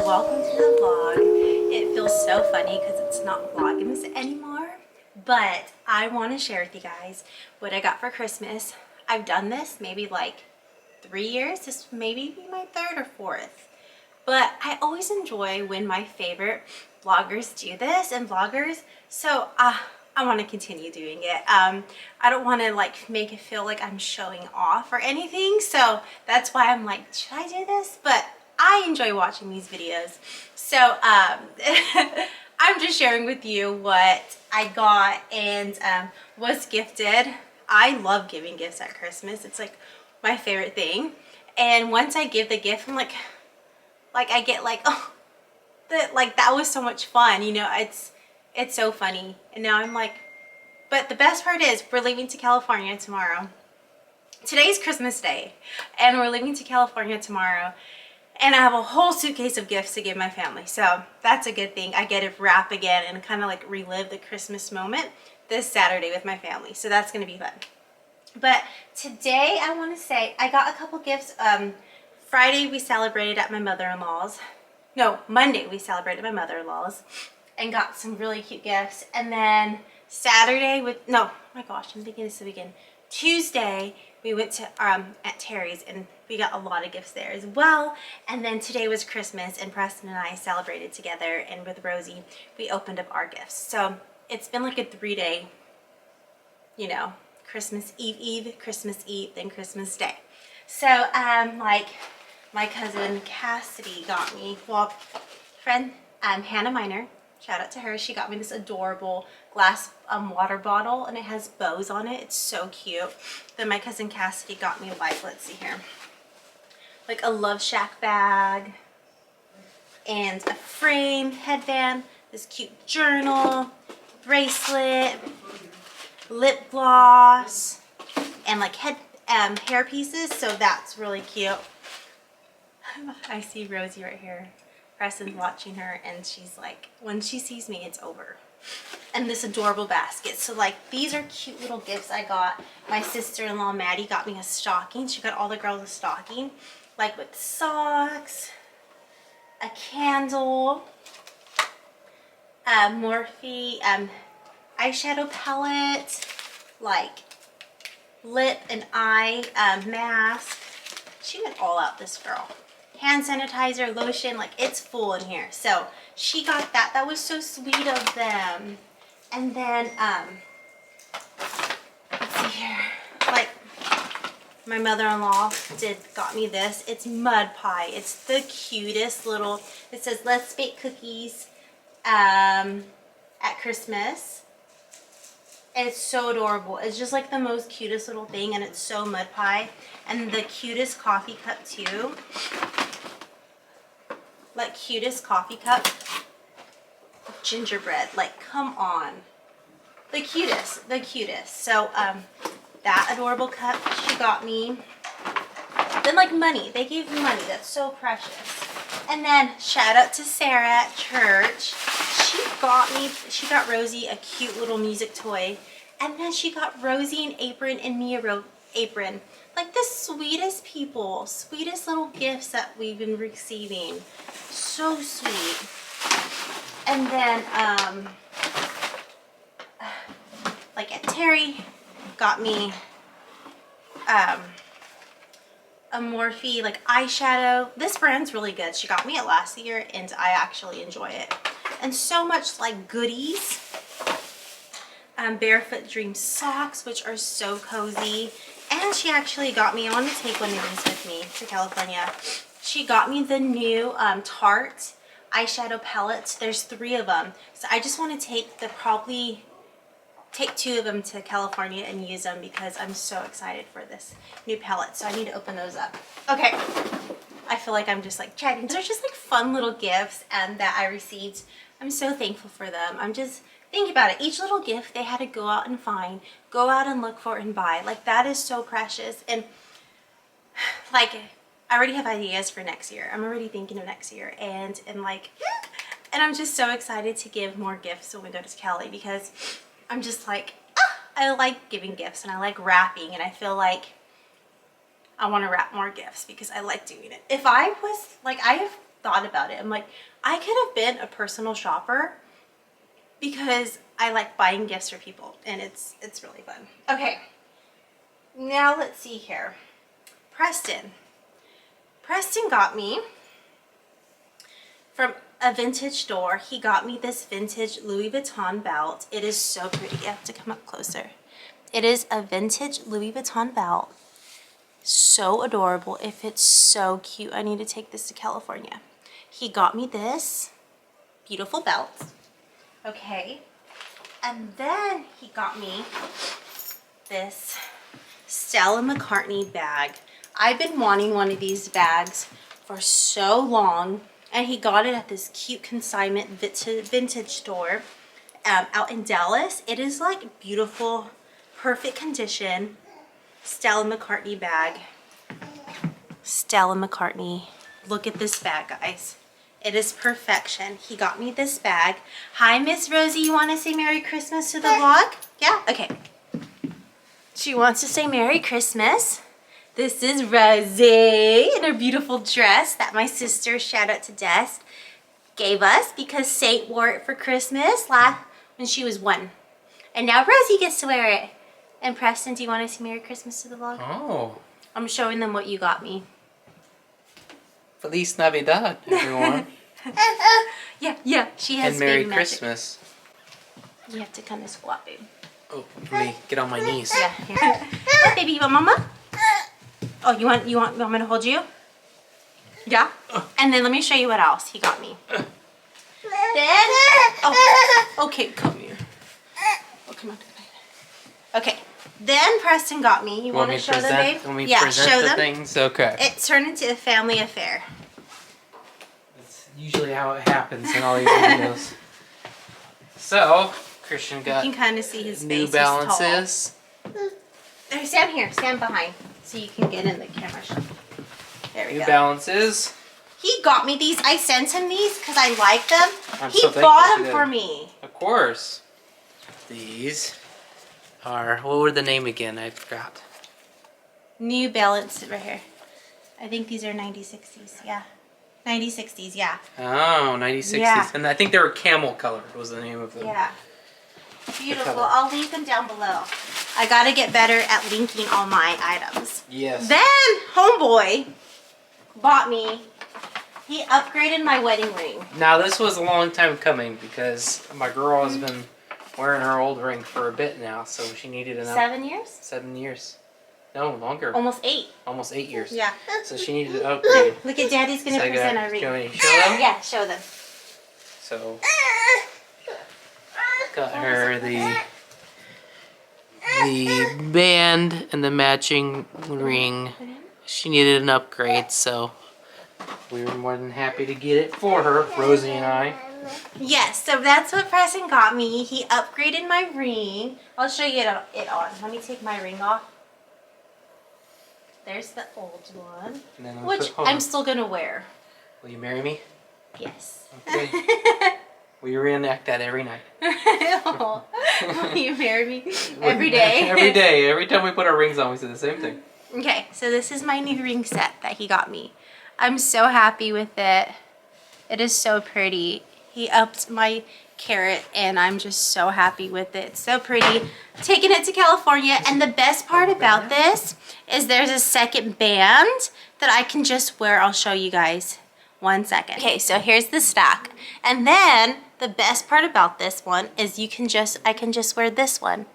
welcome to the vlog. It feels so funny because it's not vlogmas anymore, but I want to share with you guys what I got for Christmas. I've done this maybe like 3 years. This may be my third or fourth, but I always enjoy when my favorite vloggers do this and vloggers, so I want to continue doing it. I don't want to like make it feel like I'm showing off or anything, so that's why I'm like, should I do this? But I enjoy watching these videos, so I'm just sharing with you what I got and was gifted. I love giving gifts at Christmas. It's like my favorite thing, and once I give the gift, I'm like I get like, oh, that was so much fun, you know. It's so funny. And now I'm like, but the best part is we're leaving to California tomorrow. Today's Christmas Day, and we're leaving to California tomorrow, and I have a whole suitcase of gifts to give my family, so that's a good thing. I get to wrap again and kind of like relive the Christmas moment this Saturday with my family, so that's going to be fun. But today I want to say I got a couple gifts. Friday we celebrated at my mother-in-law's. No, Monday we celebrated at my mother-in-law's and got some really cute gifts. And then Saturday my gosh, I'm thinking this is the weekend. Tuesday we went to at Terry's and we got a lot of gifts there as well. And then today was Christmas, and Preston and I celebrated together, and with Rosie we opened up our gifts. So it's been like a 3-day, you know, Christmas Eve, Christmas Eve, then Christmas Day. So like my cousin Cassidy got me, well, friend Hannah Miner, shout out to her, she got me this adorable glass water bottle, and it has bows on it. It's so cute. Then my cousin Cassidy got me, like, let's see here, like a Love Shack bag and a frame, headband, this cute journal, bracelet, lip gloss, and like hair pieces, so that's really cute. I see Rosie right here. Preston's watching her, and she's like, when she sees me, it's over. And this adorable basket. So like, these are cute little gifts I got. My sister-in-law Maddie got me a stocking. She got all the girls a stocking, like with socks, a candle, Morphe eyeshadow palette, like lip and eye mask. She went all out, this girl. Hand sanitizer, lotion, like it's full in here. So she got that. That was so sweet of them. And then let's see here, like my mother-in-law got me this. It's mud pie. It's the cutest little, it says let's bake cookies at Christmas. And it's so adorable. It's just like the most cutest little thing, and it's so mud pie. And the cutest coffee cup too. Like cutest coffee cup. Gingerbread. Like, come on. The cutest. The cutest. So that adorable cup she got me. Then like money. They gave me money. That's so precious. And then shout out to Sarah at church. She got Rosie a cute little music toy, and then she got Rosie an apron and me a apron. Like the sweetest people, sweetest little gifts that we've been receiving. So sweet. And then like at Terry got me a Morphe like eyeshadow. This brand's really good. She got me it last year, and I actually enjoy it. And so much like goodies. Barefoot Dream socks, which are so cozy. And she actually got me, I want to take one of these with me to California. She got me the new Tarte eyeshadow palettes. There's 3 of them. So I just want to probably take 2 of them to California and use them, because I'm so excited for this new palette. So I need to open those up. Okay. I feel like I'm just like chatting. They're just like fun little gifts that I received. I'm so thankful for them. I'm just, think about it. Each little gift they had to go out and find, go out and look for and buy. Like, that is so precious. And like, I already have ideas for next year. I'm already thinking of next year. And like, and I'm just so excited to give more gifts when we go to Cali, because I'm just like, I like giving gifts, and I like wrapping, and I feel like I want to wrap more gifts because I like doing it. If I was like, I have thought about it. I'm like, I could have been a personal shopper because I like buying gifts for people, and it's really fun. Okay, now let's see here. Preston got me from a vintage store. He got me this vintage Louis Vuitton belt. It is so pretty. You have to come up closer. It is a vintage Louis Vuitton belt. So adorable. It fits so cute. I need to take this to California. He got me this beautiful belt. Okay. And then he got me this Stella McCartney bag. I've been wanting one of these bags for so long, and he got it at this cute consignment vintage store out in Dallas. It is like beautiful, perfect condition Stella McCartney bag. Stella McCartney. Look at this bag, guys. It is perfection. He got me this bag. Hi, Miss Rosie. You want to say Merry Christmas to the vlog? Yeah? Okay. She wants to say Merry Christmas. This is Rosie in her beautiful dress that my sister, shout out to Des, gave us because Saint wore it for Christmas when she was 1. And now Rosie gets to wear it. And Preston, do you want to say Merry Christmas to the vlog? Oh. I'm showing them what you got me. Feliz Navidad, everyone. Yeah, she has and Merry baby Christmas. Magic. You have to kind of squat, babe. Oh, let me get on my knees. Yeah. Here. What, baby? You want mama? Oh, you want me to hold you? Yeah? And then let me show you what else he got me. Then, oh, okay, come here. Oh, come on. Okay, then Preston got me. You want to show them, babe? Want me to yeah, present show the them. things? Okay. It turned into a family affair. That's usually how it happens in all these videos. So, Christian got You can kind of see his New face. Balances. There, stand here. Stand behind so you can get in the camera shot. There we New go. Balances. He got me these. I sent him these because I like them. He so thankful bought she them did. for me. Of course. These are, what were the name again? I forgot. New Balance right here. I think these are 9060s. Yeah. 9060s, yeah. Oh, 9060s. Yeah. And I think they were camel colored was the name of them. Yeah. Beautiful. color. I'll link them down below. I gotta get better at linking all my items. Yes. Then, homeboy bought me, he upgraded my wedding ring. Now this was a long time coming because my girl has been wearing her old ring for a bit now, so she needed an 7 years? 7 years. No, longer. Almost 8. Almost 8 years. Yeah. So she needed an upgrade. Look at Daddy's gonna So present our ring. Do you want me to show them? Yeah, show them. So got her the band and the matching ring. She needed an upgrade, so we were more than happy to get it for her, Rosie and I. Yes, so that's what Preston got me. He upgraded my ring. I'll show you it on. Let me take my ring off. There's the old one, And then which I'm still gonna wear. Will you marry me? Yes. Okay. We reenact that every night. Will you marry me every day? Every day. Every time we put our rings on, we say the same thing. Okay, so this is my new ring set that he got me. I'm so happy with it. It is so pretty. He upped my carat and I'm just so happy with it. It's so pretty. Taking it to California, and the best part about this is there's a second band that I can just wear. I'll show you guys. 1 second. Okay, so here's the stack. And then the best part about this one is I can just wear this one.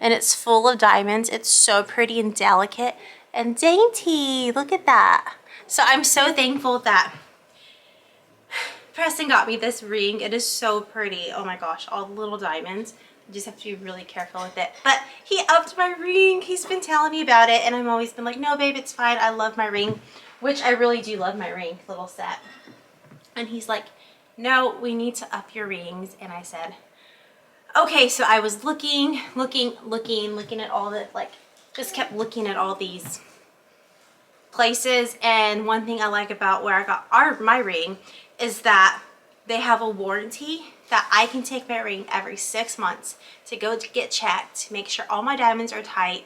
And it's full of diamonds. It's so pretty and delicate and dainty. Look at that. So I'm so thankful that Preston got me this ring. It is so pretty. Oh my gosh, all the little diamonds. You just have to be really careful with it. But he upped my ring. He's been telling me about it and I've always been like, no babe, it's fine. I love my ring. Which I really do love my ring, little set. And he's like, no, we need to up your rings. And I said, okay. So I was looking at all the, just kept looking at all these places. And one thing I like about where I got my ring is that they have a warranty that I can take my ring every 6 months to go to get checked, to make sure all my diamonds are tight.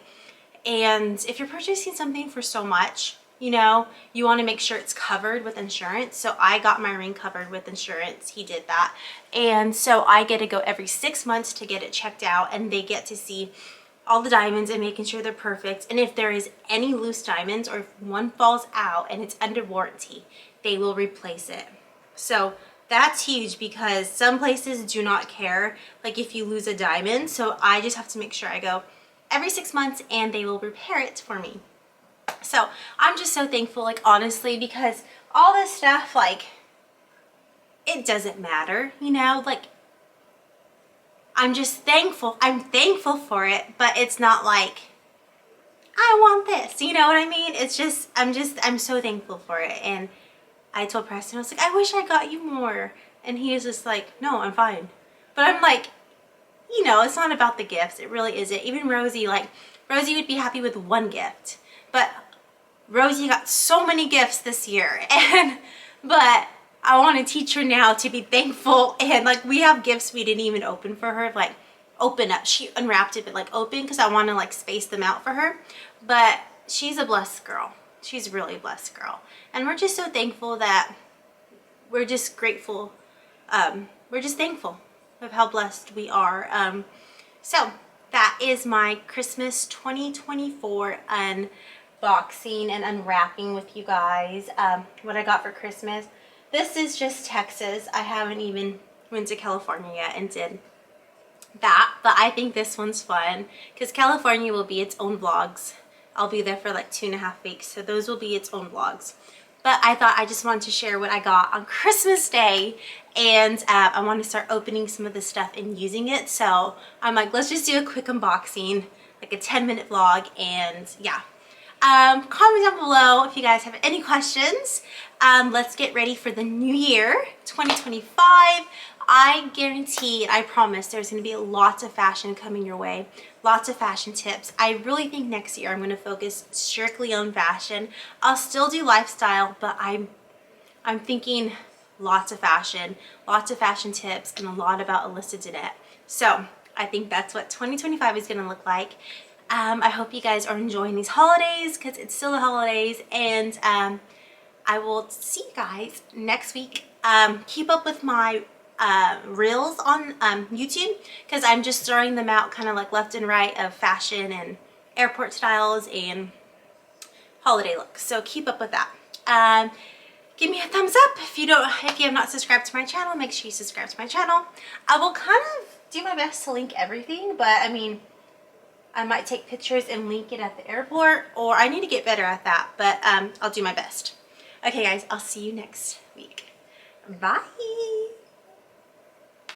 And if you're purchasing something for so much, You know, you want to make sure it's covered with insurance. So I got my ring covered with insurance. He did that. And so I get to go every 6 months to get it checked out, and they get to see all the diamonds and making sure they're perfect. And if there is any loose diamonds or if one falls out and it's under warranty, they will replace it. So that's huge because some places do not care, like if you lose a diamond. So I just have to make sure I go every 6 months and they will repair it for me. So I'm just so thankful, like honestly, because all this stuff, like, it doesn't matter, you know, like I'm just thankful. I'm thankful for it, but it's not like I want this, you know what I mean? It's just, I'm so thankful for it. And I told Preston, I was like, I wish I got you more. And he was just like, no, I'm fine. But I'm like, you know, it's not about the gifts. It really isn't. Even Rosie, like, Rosie would be happy with one gift. But Rosie got so many gifts this year. But I want to teach her now to be thankful. And, like, we have gifts we didn't even open for her. Like, open up. She unwrapped it, but, like, open because I want to, like, space them out for her. But she's a blessed girl. She's really a blessed girl. And we're just so thankful that we're just grateful. We're just thankful of how blessed we are. So that is my Christmas 2024 unboxing and unwrapping with you guys. What I got for Christmas. This is just Texas. I haven't even went to California yet and did that. But I think this one's fun because California will be its own vlogs. I'll be there for like 2.5 weeks. So those will be its own vlogs. But I thought I just wanted to share what I got on Christmas Day. And I want to start opening some of this stuff and using it. So I'm like, let's just do a quick unboxing, like a 10-minute vlog. And yeah. Comment down below if you guys have any questions. Let's get ready for the new year, 2025. I guarantee, I promise, there's going to be lots of fashion coming your way. Lots of fashion tips. I really think next year I'm going to focus strictly on fashion. I'll still do lifestyle, but I'm thinking lots of fashion tips, and a lot about Alyssa Danette. So I think that's what 2025 is going to look like. I hope you guys are enjoying these holidays because it's still the holidays, and I will see you guys next week. Keep up with my reels on YouTube because I'm just throwing them out kind of like left and right of fashion and airport styles and holiday looks. So keep up with that. Give me a thumbs up if you have not subscribed to my channel. Make sure you subscribe to my channel. I will kind of do my best to link everything, but I mean, I might take pictures and link it at the airport, or I need to get better at that, but I'll do my best. Okay guys, I'll see you next week. Bye.